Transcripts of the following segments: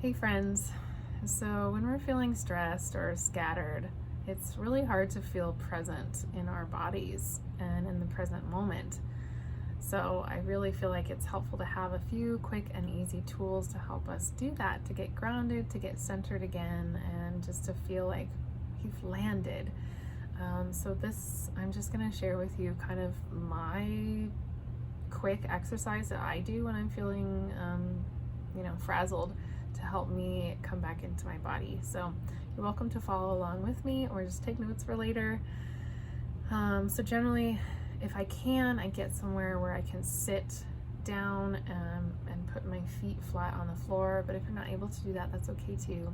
Hey friends, so when we're feeling stressed or scattered, it's really hard to feel present in our bodies and in the present moment. So I really feel like it's helpful to have a few quick and easy tools to help us do that, to get grounded, to get centered again, and just to feel like we've landed. I'm just gonna share with you kind of my quick exercise that I do when I'm feeling, frazzled, to help me come back into my body. So you're welcome to follow along with me or just take notes for later. So generally, if I can, I get somewhere where I can sit down and put my feet flat on the floor. But if you're not able to do that, that's okay too.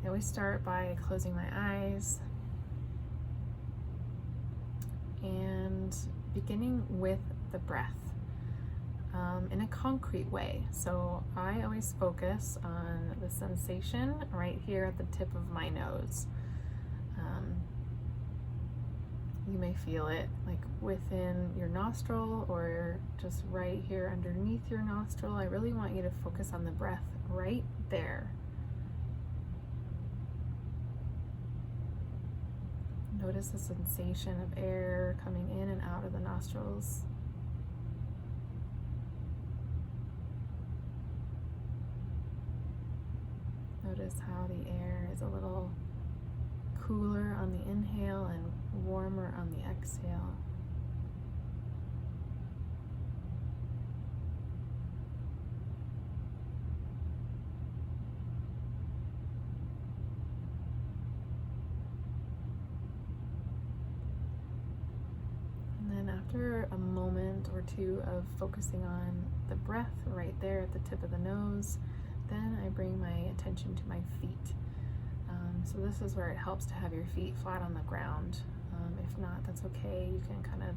I always start by closing my eyes and beginning with the breath. In a concrete way. So I always focus on the sensation right here at the tip of my nose. You may feel it like within your nostril or just right here underneath your nostril. I really want you to focus on the breath right there. Notice the sensation of air coming in and out of the nostrils. Notice how the air is a little cooler on the inhale and warmer on the exhale. And then after a moment or two of focusing on the breath right there at the tip of the nose, then I bring my attention to my feet. So this is where it helps to have your feet flat on the ground. If not, that's okay. You can kind of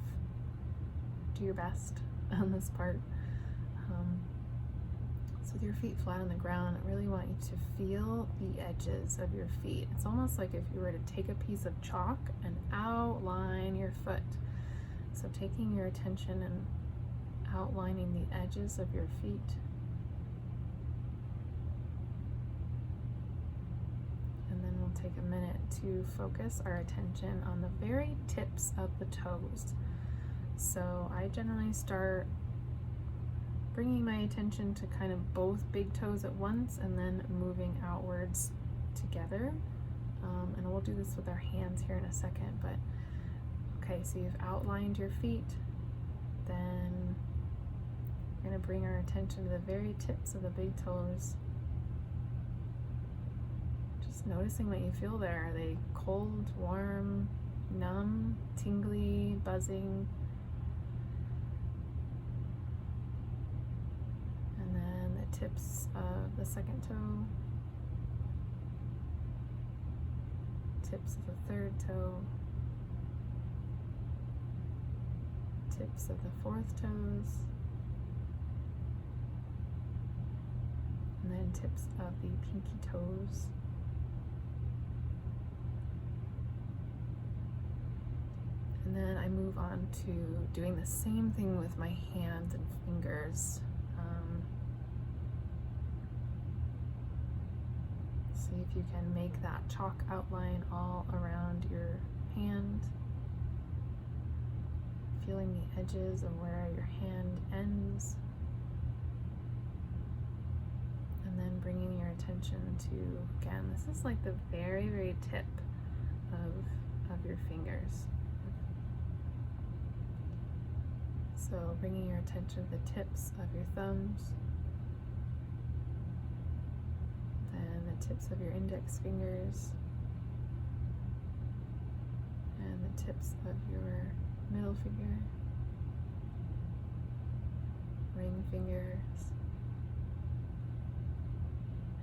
do your best on this part. So with your feet flat on the ground, I really want you to feel the edges of your feet. It's almost like if you were to take a piece of chalk and outline your foot. So taking your attention and outlining the edges of your feet. Take a minute to focus our attention on the very tips of the toes. So I generally start bringing my attention to kind of both big toes at once and then moving outwards together. And we'll do this with our hands here in a second, but okay, so you've outlined your feet, then we're going to bring our attention to the very tips of the big toes. Noticing what you feel there. Are they cold, warm, numb, tingly, buzzing? And then the tips of the second toe, tips of the third toe, tips of the fourth toes, and then tips of the pinky toes. And then I move on to doing the same thing with my hands and fingers. See if you can make that chalk outline all around your hand. Feeling the edges of where your hand ends. And then bringing your attention to, again, this is like the very, very tip of your fingers. So bringing your attention to the tips of your thumbs, then the tips of your index fingers, and the tips of your middle finger, ring fingers,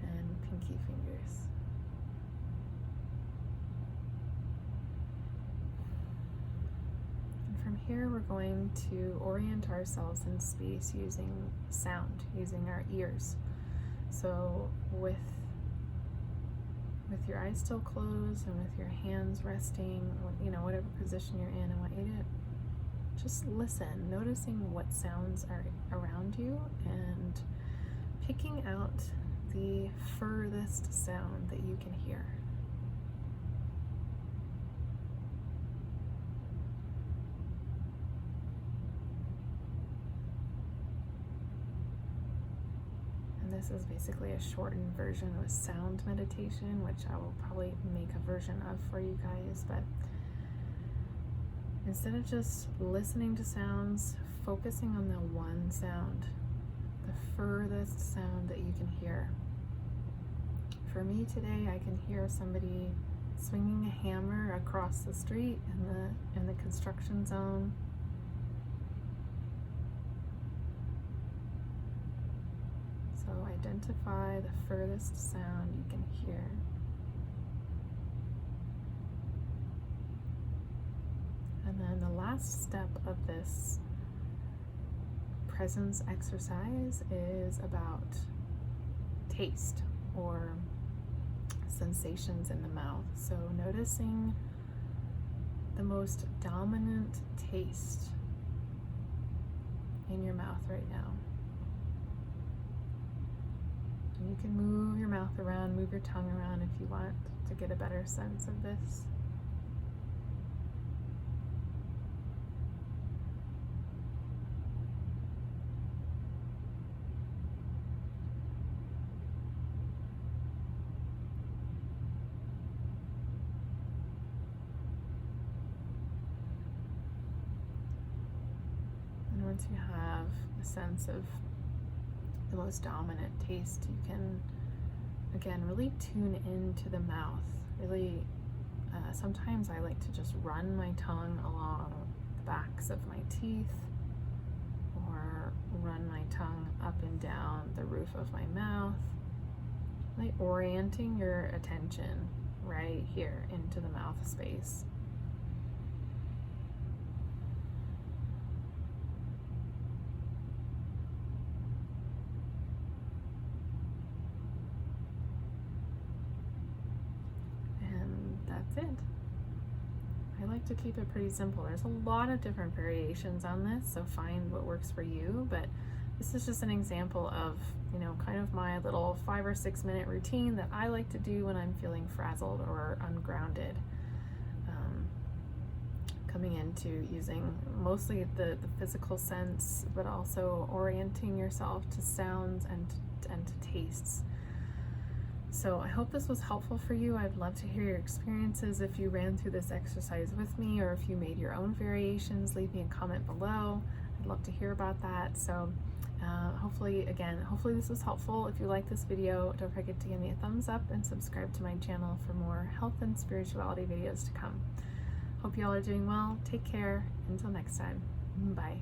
and pinky fingers. From here, we're going to orient ourselves in space using sound, using our ears. So with your eyes still closed and with your hands resting, whatever position you're in, I want you to just listen, noticing what sounds are around you and picking out the furthest sound that you can hear. This is basically a shortened version of a sound meditation, which I will probably make a version of for you guys. But instead of just listening to sounds, focusing on the one sound, the furthest sound that you can hear. For me today, I can hear somebody swinging a hammer across the street in the construction zone. So identify the furthest sound you can hear. And then the last step of this presence exercise is about taste or sensations in the mouth. So noticing the most dominant taste in your mouth right now. You can move your mouth around, move your tongue around if you want to get a better sense of this. And once you have a sense of the most dominant taste, you can again really tune into the mouth. Really, sometimes I like to just run my tongue along the backs of my teeth, or run my tongue up and down the roof of my mouth, like orienting your attention right here into the mouth space. That's it. I like to keep it pretty simple. There's a lot of different variations on this, so find what works for you, but this is just an example of, kind of my little 5 or 6 minute routine that I like to do when I'm feeling frazzled or ungrounded. Coming into using mostly the physical sense, but also orienting yourself to sounds and to tastes. So I hope this was helpful for you. I'd love to hear your experiences if you ran through this exercise with me, or if you made your own variations. Leave me a comment below. I'd love to hear about that. So hopefully this was helpful. If you like this video, don't forget to give me a thumbs up and subscribe to my channel for more health and spirituality videos to come. Hope you all are doing well. Take care. Until next time. Bye.